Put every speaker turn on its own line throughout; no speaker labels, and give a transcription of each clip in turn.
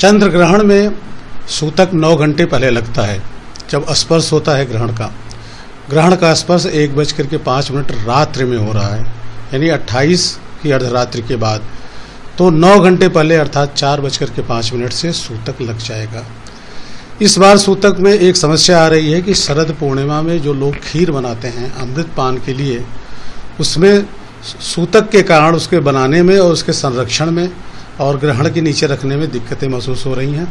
चंद्र ग्रहण में सूतक 9 घंटे पहले लगता है जब स्पर्श होता है ग्रहण का। ग्रहण का स्पर्श 1:05 रात्रि में हो रहा है, यानी 28 की अर्धरात्रि के बाद। तो 9 घंटे पहले अर्थात 4:05 से सूतक लग जाएगा। इस बार सूतक में एक समस्या आ रही है कि शरद पूर्णिमा में जो लोग खीर बनाते हैं अमृत पान के लिए, उसमें सूतक के कारण उसके बनाने में और उसके संरक्षण में और ग्रहण के नीचे रखने में दिक्कतें महसूस हो रही हैं।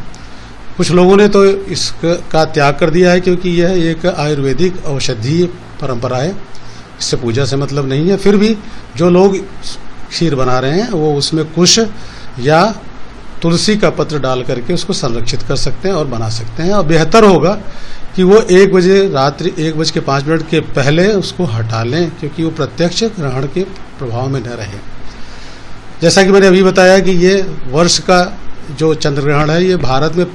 कुछ लोगों ने तो इसका त्याग कर दिया है क्योंकि यह एक आयुर्वेदिक औषधीय परंपरा है, इससे पूजा से मतलब नहीं है। फिर भी जो लोग खीर बना रहे हैं वो उसमें कुश या तुलसी का पत्र डाल करके उसको संरक्षित कर सकते हैं और बना सकते हैं। और बेहतर होगा कि वो 1 बजे रात्रि 1:05 के पहले उसको हटा लें, क्योंकि वो प्रत्यक्ष ग्रहण के प्रभाव में न रहे। जैसा कि मैंने अभी बताया कि ये वर्ष का जो चंद्र ग्रहण है, ये भारत में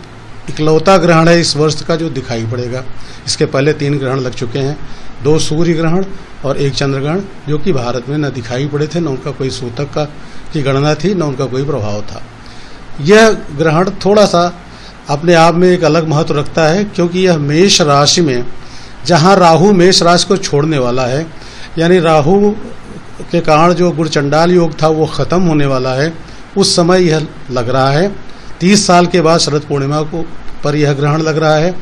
इकलौता ग्रहण है इस वर्ष का जो दिखाई पड़ेगा। इसके पहले 3 ग्रहण लग चुके हैं, 2 सूर्य ग्रहण और 1 चंद्र ग्रहण, जो कि भारत में न दिखाई पड़े थे, न उनका कोई सूतक की गणना थी, न उनका कोई प्रभाव था। यह ग्रहण थोड़ा सा अपने आप में एक अलग महत्व रखता है, क्योंकि यह मेष राशि में, जहां राहु मेष राशि को छोड़ने वाला है, यानी राहु के कारण जो गुरचंडाल योग था वो खत्म होने वाला है, उस समय यह लग रहा है। 30 साल के बाद शरद पूर्णिमा को पर यह ग्रहण लग रहा है।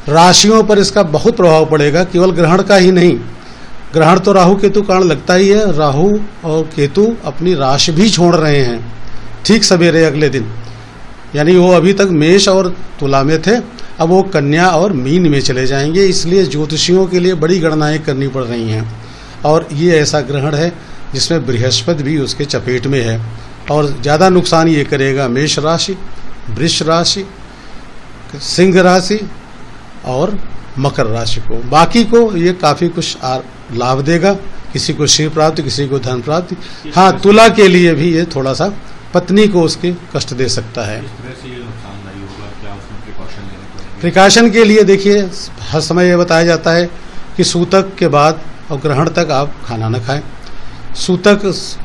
राशियों पर इसका बहुत प्रभाव पड़ेगा, केवल ग्रहण का ही नहीं। ग्रहण तो राहु केतु कारण लगता ही है, राहु और केतु अपनी राशि भी छोड़ रहे हैं ठीक सवेरे अगले दिन, यानी वो अभी तक मेष और तुला में थे, अब वो कन्या और मीन में चले जाएंगे। इसलिए ज्योतिषियों के लिए बड़ी गणनाएं करनी पड़ रही हैं। और ये ऐसा ग्रहण है जिसमें बृहस्पति भी उसके चपेट में है, और ज़्यादा नुकसान ये करेगा मेष राशि, वृष राशि, सिंह राशि और मकर राशि को। बाकी को ये काफ़ी कुछ लाभ देगा, किसी को शिव प्राप्ति, किसी को धन प्राप्ति। हाँ, तुला के लिए भी ये थोड़ा सा पत्नी को उसके कष्ट दे सकता है। प्रिकॉशन के लिए देखिए, हर समय ये बताया जाता है कि सूतक के बाद और ग्रहण तक आप खाना न खाएं। सूतक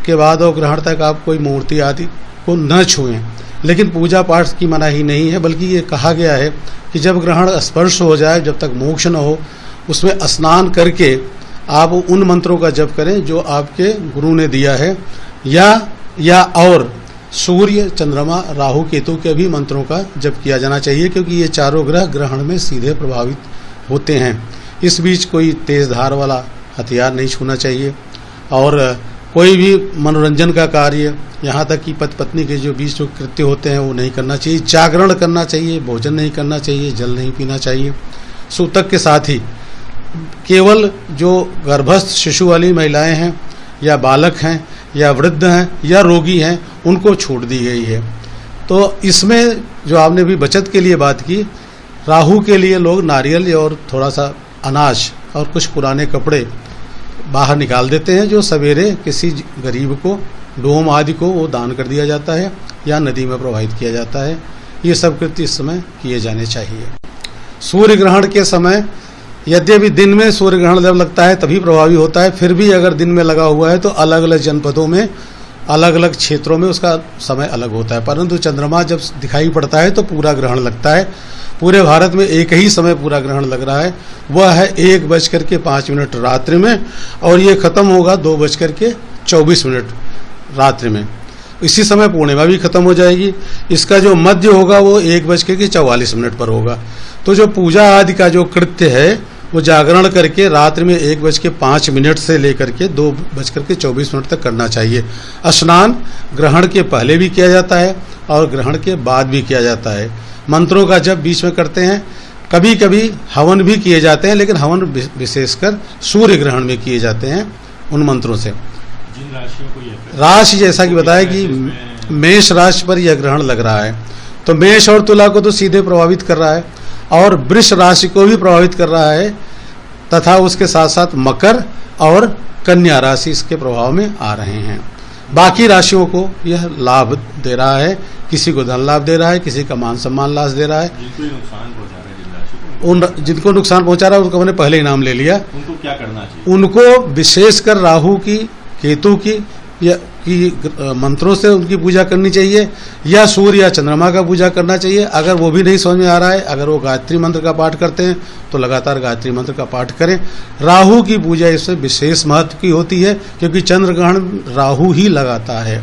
के बाद और ग्रहण तक आप कोई मूर्ति आदि को न छुएं। लेकिन पूजा पाठ की मनाही नहीं है, बल्कि ये कहा गया है कि जब ग्रहण स्पर्श हो जाए, जब तक मोक्ष न हो, उसमें स्नान करके आप उन मंत्रों का जप करें जो आपके गुरु ने दिया है, या और सूर्य, चंद्रमा, राहु, केतु के भी मंत्रों का जप किया जाना चाहिए, क्योंकि ये चारों ग्रह ग्रहण में सीधे प्रभावित होते हैं। इस बीच कोई तेज धार वाला हथियार नहीं छूना चाहिए, और कोई भी मनोरंजन का कार्य, यहाँ तक कि पति पत्नी के जो बीच जो कृत्य होते हैं वो नहीं करना चाहिए। जागरण करना चाहिए, भोजन नहीं करना चाहिए, जल नहीं पीना चाहिए। सूतक के साथ ही केवल जो गर्भस्थ शिशु वाली महिलाएं हैं, या बालक हैं, या वृद्ध हैं, या रोगी हैं, उनको छूट दी गई है। तो इसमें जो आपने भी बचत के लिए बात की, राहु के लिए लोग नारियल और थोड़ा सा अनाज और कुछ पुराने कपड़े बाहर निकाल देते हैं, जो सवेरे किसी गरीब को, डोम आदि को वो दान कर दिया जाता है या नदी में प्रवाहित किया जाता है। ये सब कृत्य इस समय किए जाने चाहिए। सूर्य ग्रहण के समय, यद्यपि दिन में सूर्य ग्रहण जब लगता है तभी प्रभावी होता है, फिर भी अगर दिन में लगा हुआ है तो अलग अलग जनपदों में, अलग अलग क्षेत्रों में उसका समय अलग होता है। परंतु चंद्रमा जब दिखाई पड़ता है तो पूरा ग्रहण लगता है। पूरे भारत में एक ही समय पूरा ग्रहण लग रहा है, वह है 1:05 रात्रि में, और ये खत्म होगा 2:24 रात्रि में। इसी समय पूर्णिमा भी खत्म हो जाएगी। इसका जो मध्य होगा वो 1:44 पर होगा। तो जो पूजा आदि का जो कृत्य है वो जागरण करके रात्रि में 1:05 से लेकर के 2:24 तक करना चाहिए। स्नान ग्रहण के पहले भी किया जाता है और ग्रहण के बाद भी किया जाता है। मंत्रों का जब बीच में करते हैं, कभी कभी हवन भी किए जाते हैं, लेकिन हवन विशेषकर सूर्य ग्रहण में किए जाते हैं उन मंत्रों से।
जिन राशियों को
राशि जैसा कि बताया कि मेष राशि पर यह ग्रहण लग रहा है, तो मेष और तुला को तो सीधे प्रभावित कर रहा है, और वृष राशि को भी प्रभावित कर रहा है, तथा उसके साथ साथ मकर और कन्या राशि इसके प्रभाव में आ रहे हैं। बाकी राशियों को यह लाभ दे रहा है, किसी को धन लाभ दे रहा है, किसी का मान सम्मान लाभ दे रहा है। जिनको नुकसान पहुंचा रहा है उनको मैंने पहले ही नाम ले लिया।
उनको क्या करना चाहिए?
उनको विशेषकर राहु की, केतु की या कि मंत्रों से उनकी पूजा करनी चाहिए, या सूर्य या चंद्रमा का पूजा करना चाहिए। अगर वो भी नहीं समझ में आ रहा है, अगर वो गायत्री मंत्र का पाठ करते हैं तो लगातार गायत्री मंत्र का पाठ करें। राहु की पूजा इससे विशेष महत्व की होती है, क्योंकि चंद्र ग्रहण राहु ही लगाता है।